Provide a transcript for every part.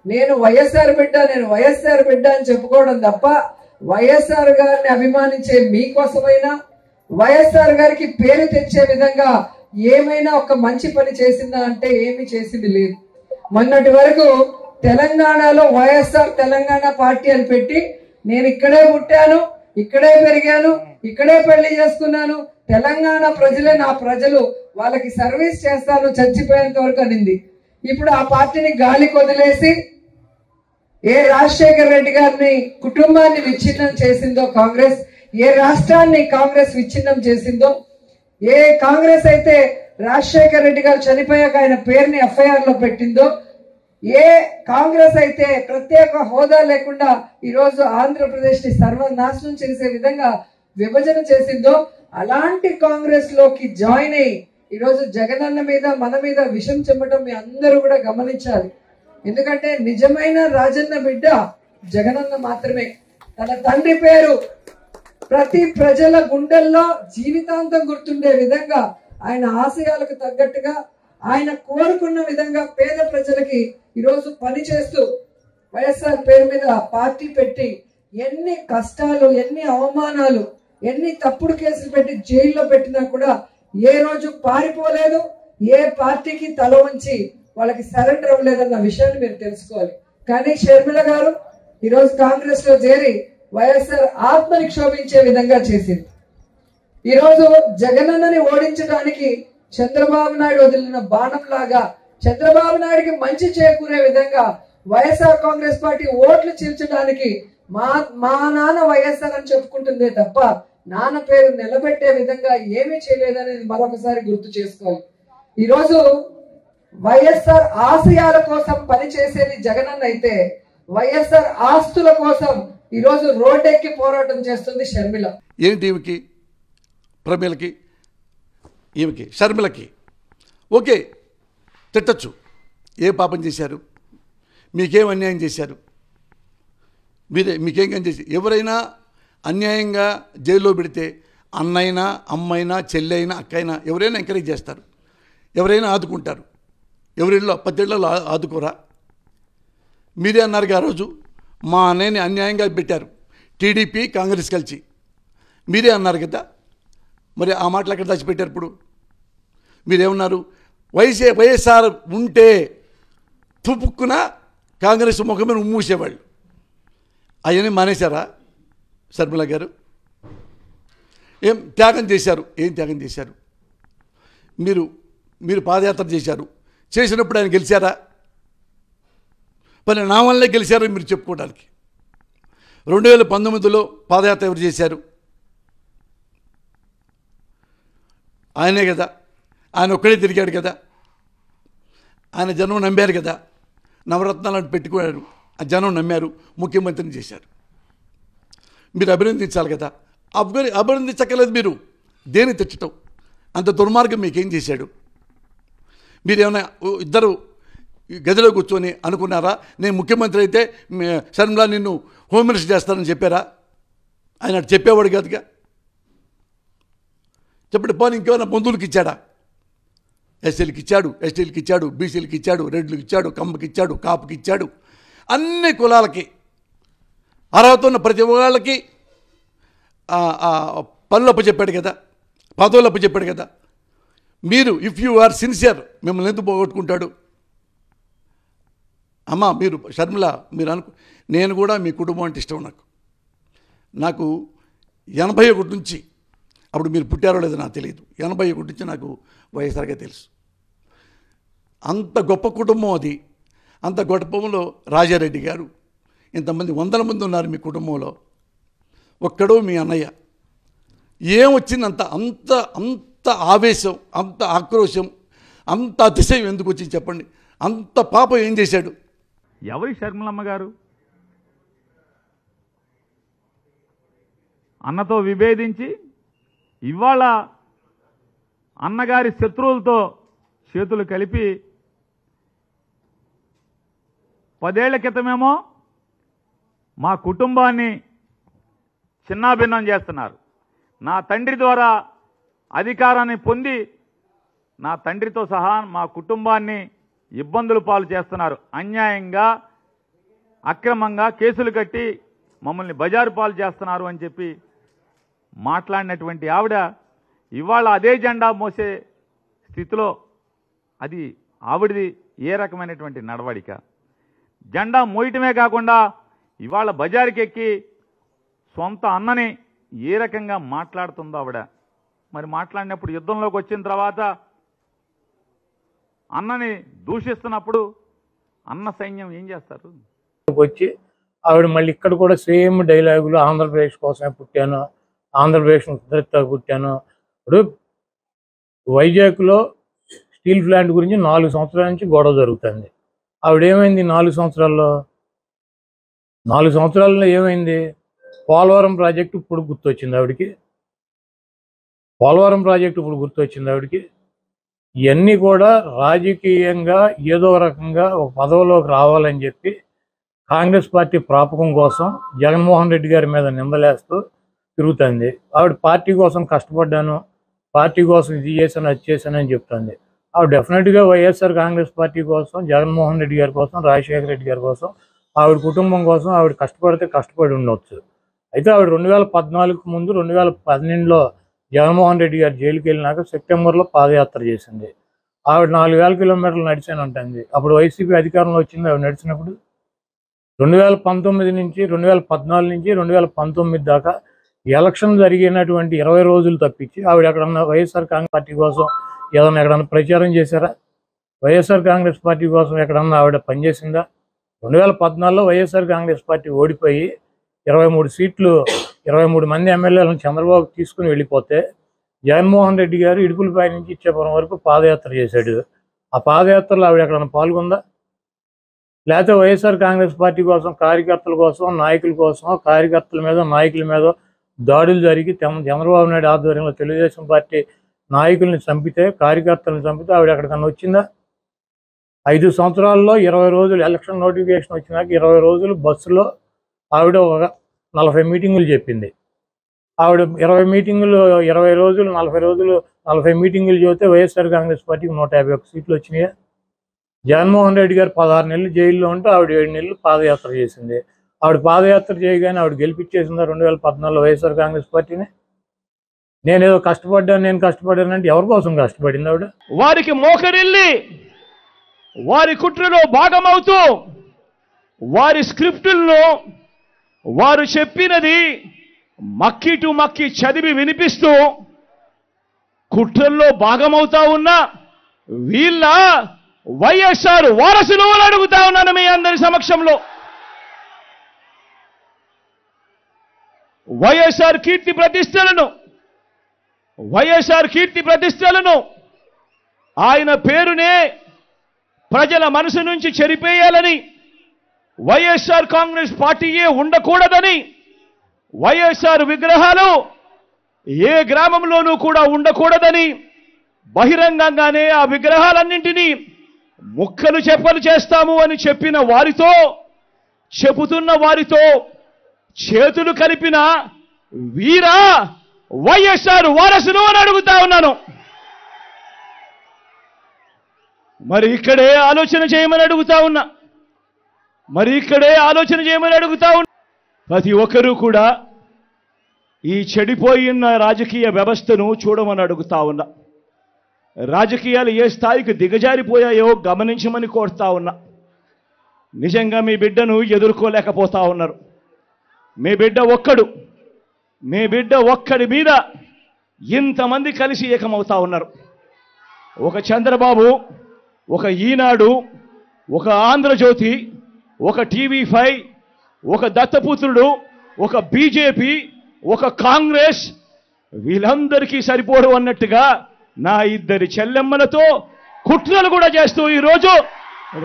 నేను వైఎస్ఆర్ బిడ్డ అని చెప్పుకోవడం తప్ప వైఎస్ఆర్ గారిని అభిమానించే మీకోసమైనా వైఎస్ఆర్ గారికి పేరు తెచ్చే విధంగా ఏమైనా ఒక మంచి పని చేసిందా అంటే ఏమీ చేసింది లేదు. మొన్నటి వరకు తెలంగాణలో వైఎస్ఆర్ తెలంగాణ పార్టీ అని పెట్టి నేను ఇక్కడే పుట్టాను, ఇక్కడే పెరిగాను, ఇక్కడే పెళ్లి చేసుకున్నాను, తెలంగాణ ప్రజలే నా ప్రజలు, వాళ్ళకి సర్వీస్ చేస్తాను చచ్చిపోయేంత వరకు అనింది. ఇప్పుడు ఆ పార్టీని గాలికి వదిలేసి ఏ రాజశేఖర రెడ్డి గారిని కుటుంబాన్ని విచ్ఛిన్నం చేసిందో కాంగ్రెస్, ఏ రాష్ట్రాన్ని కాంగ్రెస్ విచ్ఛిన్నం చేసిందో, ఏ కాంగ్రెస్ అయితే రాజశేఖర రెడ్డి గారు చనిపోయాక ఆయన పేరుని ఎఫ్ఐఆర్ లో పెట్టిందో, ఏ కాంగ్రెస్ అయితే ప్రత్యేక హోదా లేకుండా ఈరోజు ఆంధ్రప్రదేశ్ ని సర్వనాశనం చేసే విధంగా విభజన చేసిందో అలాంటి కాంగ్రెస్ లోకి జాయిన్ అయ్యి ఈరోజు జగనన్న మీద మన మీద విషం చెమ్మటం మీ అందరూ కూడా గమనించాలి. ఎందుకంటే నిజమైన రాజన్న బిడ్డ జగనన్న మాత్రమే. తన తండ్రి పేరు ప్రతి ప్రజల గుండెల్లో జీవితాంతం గుర్తుండే విధంగా ఆయన ఆశయాలకు తగ్గట్టుగా ఆయన కోరుకున్న విధంగా పేద ప్రజలకి ఈరోజు పని చేస్తూ వైఎస్ఆర్ పేరు మీద పార్టీ పెట్టి ఎన్ని కష్టాలు, ఎన్ని అవమానాలు, ఎన్ని తప్పుడు కేసులు పెట్టి జైల్లో పెట్టినా కూడా ఏ రోజు పారిపోలేదు, ఏ పార్టీకి తల వంచి వాళ్ళకి సరెండర్ అవ్వలేదన్న విషయాన్ని మీరు తెలుసుకోవాలి. కానీ షర్మిల గారు ఈరోజు కాంగ్రెస్ లో చేరి వైఎస్ఆర్ ఆత్మని క్షోభించే విధంగా చేసింది. ఈరోజు జగనన్నని ఓడించడానికి చంద్రబాబు నాయుడు వదిలిన బాణం లాగా చంద్రబాబు నాయుడికి మంచి చేకూరే విధంగా వైఎస్ఆర్ కాంగ్రెస్ పార్టీ ఓట్లు చీల్చడానికి మా నాన్న వైఎస్ఆర్ అని చెప్పుకుంటుందే తప్ప నాన్న పేరు నిలబెట్టే విధంగా ఏమీ చేయలేదనేది మరొకసారి గుర్తు చేసుకోవాలి. ఈరోజు వైఎస్ఆర్ ఆశయాల కోసం పనిచేసేది జగనన్న అయితే వైఎస్ఆర్ ఆస్తుల కోసం ఈరోజు రోడ్డెక్కి పోరాటం చేస్తుంది షర్మిల. ఏంటి ఈమెకి, ప్రమీలకి, ఈమెకి, షర్మిలకి ఓకే తిట్టచ్చు. ఏ పాపం చేశారు, మీకేం అన్యాయం చేశారు, మీకేం చేసి ఎవరైనా అన్యాయంగా జైల్లో పెడితే అన్నైనా, అమ్మైనా, చెల్లైనా, అక్కైనా ఎవరైనా ఎంకరేజ్ చేస్తారు, ఎవరైనా ఆదుకుంటారు. ఎవరిలో 10 ఏళ్లలో ఆదుకోరా? మీరే అన్నారుగా ఆ రోజు మా అన్నయ్యని అన్యాయంగా పెట్టారు టీడీపీ కాంగ్రెస్ కలిసి, మీరే అన్నారు కదా. మరి ఆ మాటలు ఎక్కడ దాచిపెట్టారు? ఇప్పుడు మీరేమన్నారు? వైఎస్ఆర్ ఉంటే తుపుక్కున కాంగ్రెస్ ముఖం మీద ఉమ్మూసేవాళ్ళు. అవన్నీ మానేశారా షర్మిల గారు? ఏం త్యాగం చేశారు? ఏం త్యాగం చేశారు? మీరు పాదయాత్ర చేశారు, చేసినప్పుడు ఆయన గెలిచారా? పని నా వల్లే గెలిచారని మీరు చెప్పుకోవడానికి. 2019లో పాదయాత్ర ఎవరు చేశారు? ఆయనే కదా. ఆయన ఒక్కడే తిరిగాడు కదా. ఆయన జనం నమ్మారు కదా. నవరత్నాలను పెట్టుకున్నారు, ఆ జనం నమ్మారు, ముఖ్యమంత్రిని చేశారు. మీరు అభినందించాలి కదా. అభినందించక్కర్లేదు. మీరు దేని తెచ్చటం? అంత దుర్మార్గం మీకేం చేశాడు? మీరేమైనా ఇద్దరు గదిలో కూర్చొని అనుకున్నారా నేను ముఖ్యమంత్రి అయితే షర్మిల నిన్ను హోమ్ మినిస్టర్ చేస్తానని చెప్పారా? ఆయన చెప్పేవాడు కాదుగా. చెప్పండి. పోనీ ఇంకేమైనా బంధువులకి ఇచ్చాడా? ఎస్సీలకి ఇచ్చాడు, ఎస్టీలకి ఇచ్చాడు, బీసీలకి ఇచ్చాడు, రెడ్లకి ఇచ్చాడు, కమ్మకి ఇచ్చాడు, కాపుకి ఇచ్చాడు. అన్ని కులాలకి అర్హత ఉన్న ప్రతి వాళ్ళకి పనులప్పు చెప్పాడు కదా, పదవులప్పు చెప్పాడు కదా. మీరు ఇఫ్ యు ఆర్ సిన్సియర్ మిమ్మల్ని ఎందుకు పోగొట్టుకుంటాడు? అమ్మ మీరు షర్మిల మీరు నేను కూడా మీ కుటుంబం అంటే ఇష్టం. నాకు 81 నుంచి, అప్పుడు మీరు పుట్టారో లేదో నాకు తెలియదు, 81 నుంచి నాకు వైఎస్ఆర్గా తెలుసు. అంత గొప్ప కుటుంబం అది. అంత కుటుంబంలో రాజారెడ్డి గారు, ఇంతమంది 100 మంది ఉన్నారు మీ కుటుంబంలో. ఒక్కడో మీ అన్నయ్య. ఏమొచ్చింది అంత ఆవేశం, అంత ఆక్రోశం, అంత అతిశయం ఎందుకు వచ్చింది చెప్పండి? అంత పాపం ఏం చేశాడు? ఎవరి షర్మిలమ్మ గారు? అన్నతో విభేదించి ఇవాళ అన్నగారి శత్రువులతో చేతులు కలిపి 10 ఏళ్ల క్రితమేమో మా కుటుంబాన్ని చిన్నాభిన్నం చేస్తున్నారు. నా తండ్రి ద్వారా అధికారాన్ని పొంది నా తండ్రితో సహా మా కుటుంబాన్ని ఇబ్బందులు పాలు చేస్తున్నారు. అన్యాయంగా అక్రమంగా కేసులు కట్టి మమ్మల్ని బజారు పాలు చేస్తున్నారు అని చెప్పి మాట్లాడినటువంటి ఆవిడ ఇవాళ అదే జెండా మోసే స్థితిలో అది ఆవిడది ఏ రకమైనటువంటి నడవడిక? జెండా మోయటమే కాకుండా ఇవాళ బజారుకి ఎక్కి సొంత అన్నని ఏ రకంగా మాట్లాడుతుందో ఆవిడ. మరి మాట్లాడినప్పుడు యుద్ధంలోకి వచ్చిన తర్వాత అన్నని దూషిస్తున్నప్పుడు అన్న సైన్యం ఏం చేస్తారు? వచ్చి ఆవిడ మళ్ళీ ఇక్కడ కూడా సేమ్ డైలాగులు, ఆంధ్రప్రదేశ్ కోసమే పుట్టాను, ఆంధ్రప్రదేశ్ ఉద్ధరిత పుట్టాను. ఇప్పుడు వైజాగ్లో స్టీల్ ప్లాంట్ గురించి 4 సంవత్సరాల నుంచి గొడవ జరుగుతుంది. ఆవిడేమైంది 4 సంవత్సరాల్లో? 4 సంవత్సరాల్లో ఏమైంది? పోలవరం ప్రాజెక్టు ఇప్పుడు గుర్తొచ్చింది ఆవిడికి. పోలవరం ప్రాజెక్టు ఇప్పుడు గుర్తొచ్చింది ఆవిడికి. ఇవన్నీ కూడా రాజకీయంగా ఏదో రకంగా ఒక పదవిలోకి రావాలని చెప్పి కాంగ్రెస్ పార్టీ ప్రాపకం కోసం జగన్మోహన్ రెడ్డి గారి మీద నిందలేస్తూ తిరుగుతుంది. ఆవిడ పార్టీ కోసం కష్టపడ్డాను, పార్టీ కోసం ఇది చేశాను, అది చేశానని చెప్తుంది. ఆవిడ డెఫినెట్గా వైఎస్ఆర్ కాంగ్రెస్ పార్టీ కోసం, జగన్మోహన్ రెడ్డి గారి కోసం, రాజశేఖర రెడ్డి గారి కోసం, ఆవిడ కుటుంబం కోసం ఆవిడ కష్టపడితే కష్టపడి ఉండవచ్చు. అయితే ఆవిడ 2014 ముందు 2012లో జగన్మోహన్ రెడ్డి గారు జైలుకి వెళ్ళినాక సెప్టెంబర్లో పాదయాత్ర చేసింది. ఆవిడ 4000 కిలోమీటర్లు నడిచాను అంటుంది. అప్పుడు వైసీపీ అధికారంలో వచ్చింది. ఆవిడ నడిచినప్పుడు 2019 నుంచి 2014 నుంచి 2019 దాకా ఎలక్షన్ జరిగినటువంటి 20 రోజులు తప్పించి ఆవిడ ఎక్కడన్నా వైఎస్ఆర్ కాంగ్రెస్ పార్టీ కోసం ఏదన్నా ఎక్కడన్నా ప్రచారం చేశారా? వైఎస్ఆర్ కాంగ్రెస్ పార్టీ కోసం ఎక్కడన్నా ఆవిడ పనిచేసిందా? 2014లో వైఎస్ఆర్ కాంగ్రెస్ పార్టీ ఓడిపోయి 23 సీట్లు 23 మంది ఎమ్మెల్యేలను చంద్రబాబు తీసుకుని వెళ్ళిపోతే జగన్మోహన్ రెడ్డి గారు ఇడుపులపై నుంచి ఇచ్చేపురం వరకు పాదయాత్ర చేశాడు. ఆ పాదయాత్రలో ఆవిడ ఎక్కడన్నా పాల్గొందా? లేకపోతే వైఎస్ఆర్ కాంగ్రెస్ పార్టీ కోసం, కార్యకర్తల కోసం, నాయకుల కోసం, కార్యకర్తల మీద, నాయకుల మీద దాడులు జరిగి చంద్రబాబు నాయుడు ఆధ్వర్యంలో తెలుగుదేశం పార్టీ నాయకుల్ని చంపితే, కార్యకర్తలను చంపితే ఆవిడ ఎక్కడికన్నా వచ్చిందా? 5 సంవత్సరాల్లో 20 రోజులు ఎలక్షన్ నోటిఫికేషన్ వచ్చినాక 20 రోజులు బస్సులో ఆవిడ ఒక 40 మీటింగులు చెప్పింది. ఆవిడ 20 మీటింగులు 20 రోజులు 40 రోజులు 40 మీటింగులు చెబితే వైఎస్ఆర్ కాంగ్రెస్ పార్టీకి 151 సీట్లు వచ్చినాయి. జగన్మోహన్ రెడ్డి గారు 16 నెలలు జైల్లో ఉంటే ఆవిడ 7 నెలలు పాదయాత్ర చేసింది. ఆవిడ పాదయాత్ర చేయగానే ఆవిడ గెలిపించేసిందా 2014లో వైఎస్ఆర్ కాంగ్రెస్ పార్టీని? నేనేదో కష్టపడ్డాను, నేను కష్టపడ్డానంటే ఎవరి కోసం కష్టపడింది ఆవిడ? వారికి మోకరిల్లి వారి కుట్రలో భాగమవుతూ వారి స్క్రిప్టులను వారు చెప్పినది మక్కి టు మక్కి చదివి వినిపిస్తూ కుట్రల్లో భాగమవుతా ఉన్న వీళ్ళ వైఎస్ఆర్ వారసులు అని అడుగుతా ఉన్నాను మీ అందరి సమక్షంలో. వైఎస్ఆర్ కీర్తి ప్రతిష్టలను ఆయన పేరునే ప్రజల మనసు నుంచి చెరిపేయాలని, వైఎస్ఆర్ కాంగ్రెస్ పార్టీయే ఉండకూడదని, వైఎస్ఆర్ విగ్రహాలు ఏ గ్రామంలోనూ కూడా ఉండకూడదని బహిరంగంగానే ఆ విగ్రహాలన్నింటినీ ముక్కలు చెప్పలు చేస్తాము అని చెబుతున్న వారితో చేతులు కలిపిన వీరా వైఎస్ఆర్ వారసులు అని అడుగుతా ఉన్నాను. మరి ఇక్కడే ఆలోచన చేయమని అడుగుతా ఉన్నా. ప్రతి ఒక్కరూ కూడా ఈ చెడిపోయిన రాజకీయ వ్యవస్థను చూడమని అడుగుతా ఉన్నా. రాజకీయాలు ఏ స్థాయికి దిగజారిపోయాయో గమనించమని కోరుతా ఉన్నా. నిజంగా మీ బిడ్డను ఎదుర్కోలేకపోతా ఉన్నారు. మీ బిడ్డ ఒక్కడి మీద ఇంతమంది కలిసి ఏకమవుతా ఉన్నారు. ఒక చంద్రబాబు, ఒక ఈనాడు, ఒక ఆంధ్రజ్యోతి, ఒక టీవీ5, ఒక దత్తపుత్రుడు, ఒక బీజేపీ, ఒక కాంగ్రెస్, వీళ్ళందరికీ సరిపోరు అన్నట్టుగా నా 2 చెల్లెమ్మలతో కుట్రలు కూడా చేస్తూ ఈరోజు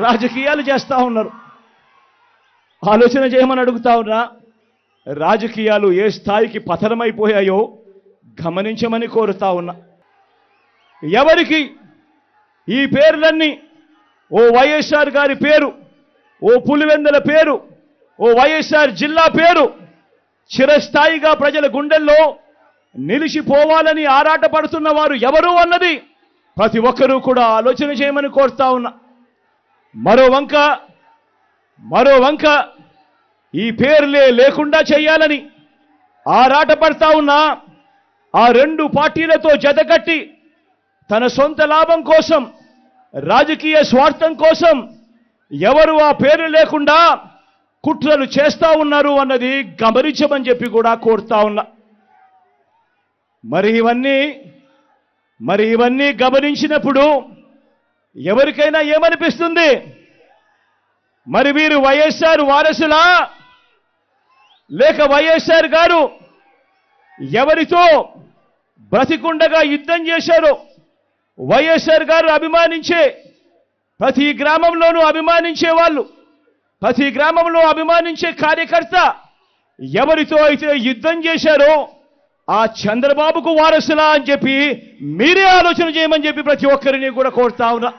రాజకీయాలు చేస్తూ ఉన్నారు. ఆలోచన చేయమని అడుగుతా ఉన్నా. రాజకీయాలు ఏ స్థాయికి పతనమైపోయాయో గమనించమని కోరుతా ఉన్నా. ఎవరికి ఈ పేర్లన్నీ, ఓ వైఎస్ఆర్ గారి పేరు, ఓ పులివెందుల పేరు, ఓ వైఎస్ఆర్ జిల్లా పేరు చిరస్థాయిగా ప్రజల గుండెల్లో నిలిచిపోవాలని ఆరాటపడుతున్న వారు ఎవరు అన్నది ప్రతి ఒక్కరూ కూడా ఆలోచన చేయమని కోరుతా ఉన్నా. మరో వంక ఈ పేర్లే లేకుండా చేయాలని ఆరాటపడతా ఉన్న ఆ రెండు పార్టీలతో జతకట్టి తన సొంత లాభం కోసం, రాజకీయ స్వార్థం కోసం ఎవరు ఆ పేరు లేకుండా కుట్రలు చేస్తా ఉన్నారు అన్నది గమనించమని చెప్పి కూడా కోరుతా ఉన్నా. మరి ఇవన్నీ గమనించినప్పుడు ఎవరికైనా ఏమనిపిస్తుంది? మరి వీరు వైఎస్ఆర్ వారసులా, లేక వైఎస్ఆర్ గారు ఎవరితో బ్రతికుండగా యుద్ధం చేశారో, వైఎస్ఆర్ గారు అభిమానించే ప్రతి గ్రామంలోనూ అభిమానించే వాళ్ళు, ప్రతి గ్రామంలో అభిమానించే కార్యకర్త ఎవరితో అయితే యుద్ధం చేశారో ఆ చంద్రబాబుకు వారసులా అని చెప్పి మీరే ఆలోచన చేయమని చెప్పి ప్రతి ఒక్కరిని కూడా కోరుతా ఉన్నా.